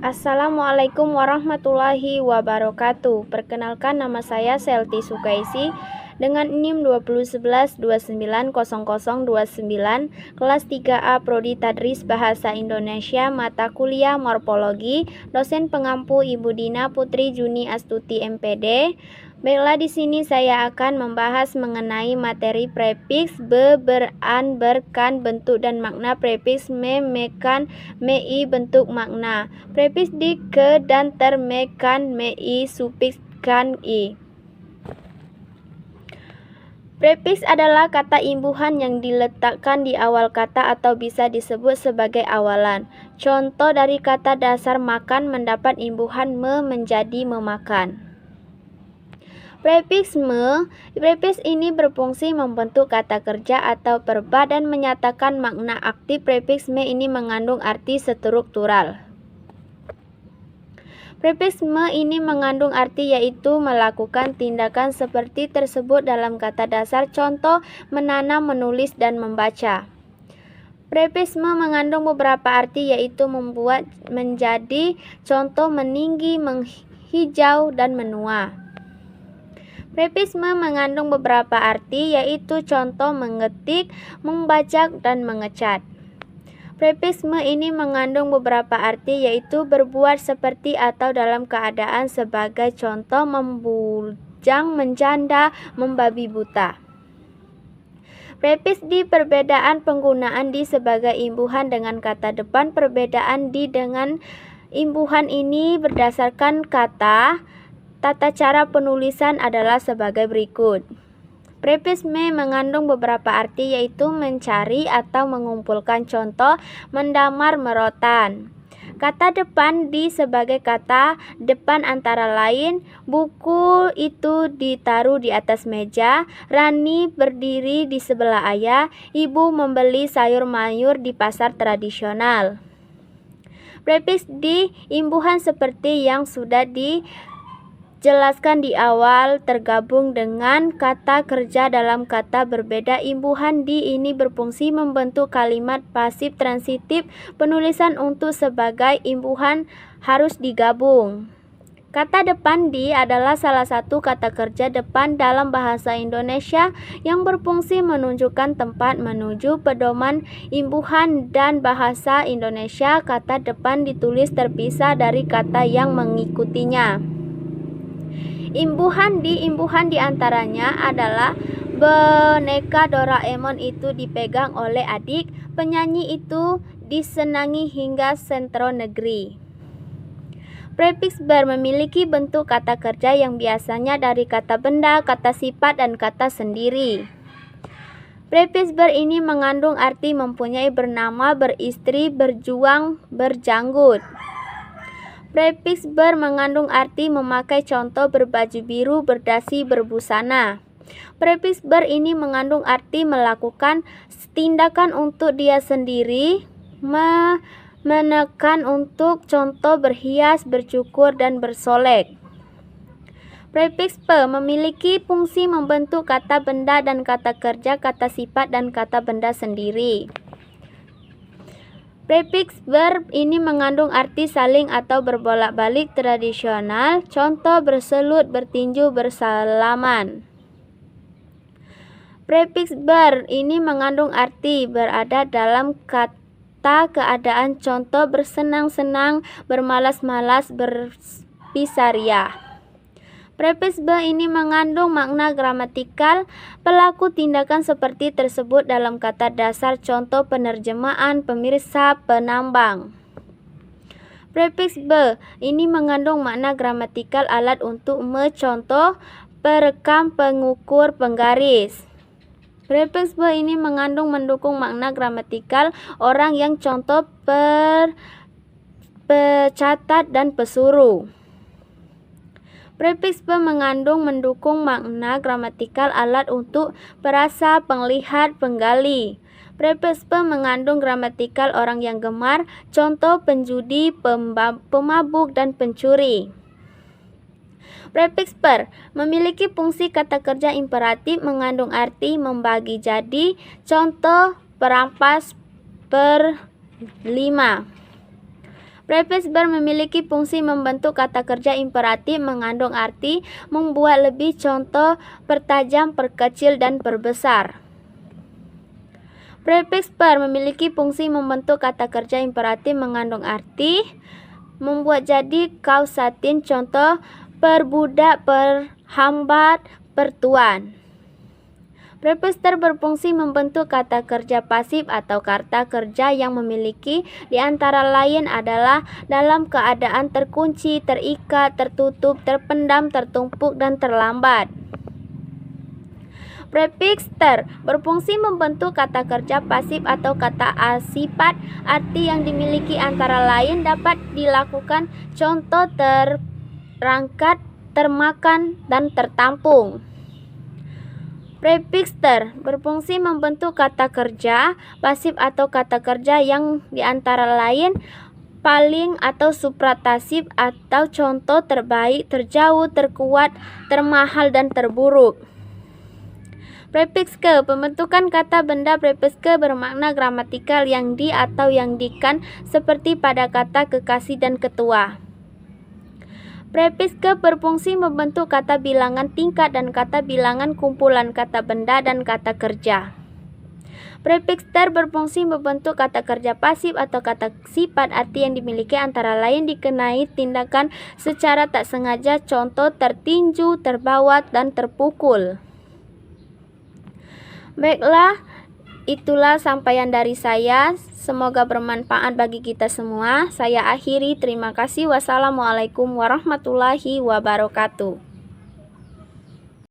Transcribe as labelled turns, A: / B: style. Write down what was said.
A: Assalamualaikum warahmatullahi wabarakatuh. Perkenalkan, nama saya Selti Sukaisi dengan NIM 2011-290029, kelas 3A Prodi Tadris Bahasa Indonesia, mata kuliah Morfologi, dosen pengampu Ibu Dina Putri Juni Astuti MPD. Baiklah, di sini saya akan membahas mengenai materi prefiks be, beran, berkan, bentuk dan makna, prefiks me, mekan, mei, bentuk makna, prefiks di, ke, dan, ter, mekan, mei, sufiks kan, i. Prefiks adalah kata imbuhan yang diletakkan di awal kata atau bisa disebut sebagai awalan. Contoh dari kata dasar makan mendapat imbuhan me menjadi memakan. Prefiks me, prefiks ini berfungsi membentuk kata kerja atau verba dan menyatakan makna aktif. Prefiks me ini mengandung arti struktural. Prefiks me ini mengandung arti yaitu melakukan tindakan seperti tersebut dalam kata dasar, contoh menanam, menulis, dan membaca. Prefiks me mengandung beberapa arti yaitu membuat, menjadi, contoh meninggi, menghijau, dan menua. Prefiks me mengandung beberapa arti yaitu contoh mengetik, membaca, dan mengecat. Prefiks me ini mengandung beberapa arti yaitu berbuat seperti atau dalam keadaan sebagai, contoh membujang, menjanda, membabi buta. Prefiks di, perbedaan penggunaan di sebagai imbuhan dengan kata depan. Perbedaan di dengan imbuhan ini berdasarkan kata. Tata cara penulisan adalah sebagai berikut. Prefiks me mengandung beberapa arti yaitu mencari atau mengumpulkan, contoh mendamar, merotan. Kata depan di sebagai kata depan antara lain buku itu ditaruh di atas meja, Rani berdiri di sebelah ayah, ibu membeli sayur mayur di pasar tradisional. Prefiks di imbuhan seperti yang sudah dijelaskan di awal tergabung dengan kata kerja dalam kata berbeda. Imbuhan di ini berfungsi membentuk kalimat pasif transitif. Penulisan untuk sebagai imbuhan harus digabung. Kata depan di adalah salah satu kata kerja depan dalam bahasa Indonesia yang berfungsi menunjukkan tempat, menuju, pedoman imbuhan dan bahasa Indonesia. Kata depan ditulis terpisah dari kata yang mengikutinya. Imbuhan di antaranya adalah boneka Doraemon itu dipegang oleh adik, penyanyi itu disenangi hingga sentro negeri. Prefiks ber memiliki bentuk kata kerja yang biasanya dari kata benda, kata sifat, dan kata sendiri. Prefiks ber ini mengandung arti mempunyai, bernama, beristri, berjuang, berjanggut. Prefiks ber mengandung arti memakai, contoh berbaju biru, berdasi, berbusana. Prefiks ber ini mengandung arti melakukan tindakan untuk dia sendiri, menekan untuk, contoh berhias, bercukur, dan bersolek. Prefiks pe memiliki fungsi membentuk kata benda dan kata kerja, kata sifat, dan kata benda sendiri. Prefiks ber ini mengandung arti saling atau berbolak-balik tradisional, contoh berselut, bertinju, bersalaman. Prefiks ber ini mengandung arti berada dalam kata keadaan, contoh bersenang-senang, bermalas-malas, berpisaria. Prefiks be ini mengandung makna gramatikal, pelaku tindakan seperti tersebut dalam kata dasar, contoh penerjemahan, pemirsa, penambang. Prefiks be ini mengandung makna gramatikal, alat untuk contoh perekam, pengukur, penggaris. Prefiks be ini mengandung mendukung makna gramatikal, orang yang, contoh pecatat dan pesuruh. Prefiks be mengandung mendukung makna gramatikal, alat untuk perasa, penglihat, penggali. Prefiks be mengandung gramatikal, orang yang gemar, contoh penjudi, pemabuk, dan pencuri. Prefiks per memiliki fungsi kata kerja imperatif, mengandung arti membagi jadi, contoh perampas, berlima. Prefix ber memiliki fungsi membentuk kata kerja imperatif mengandung arti membuat lebih, contoh pertajam, perkecil, dan perbesar. Prefix per memiliki fungsi membentuk kata kerja imperatif mengandung arti membuat jadi kausatif, contoh perbudak, perhambat, pertuan. Prefix ter berfungsi membentuk kata kerja pasif atau kata kerja yang memiliki di antara lain adalah dalam keadaan terkunci, terikat, tertutup, terpendam, tertumpuk, dan terlambat. Prefix ter berfungsi membentuk kata kerja pasif atau kata asifat arti yang dimiliki antara lain dapat dilakukan, contoh terangkat, termakan, dan tertampung. Prefix ter berfungsi membentuk kata kerja pasif atau kata kerja yang diantara lain paling atau supratasif atau contoh terbaik, terjauh, terkuat, termahal, dan terburuk. Prefix ke pembentukan kata benda. Prefix ke bermakna gramatikal yang di atau yang dikan seperti pada kata kekasih dan ketua. Prefix ke berfungsi membentuk kata bilangan tingkat dan kata bilangan kumpulan kata benda dan kata kerja. Prefix ter berfungsi membentuk kata kerja pasif atau kata sifat arti yang dimiliki antara lain dikenai tindakan secara tak sengaja, contoh tertinju, terbawa, dan terpukul. Baiklah, itulah sampaian dari saya. Semoga bermanfaat bagi kita semua. Saya akhiri. Terima kasih. Wassalamualaikum warahmatullahi wabarakatuh.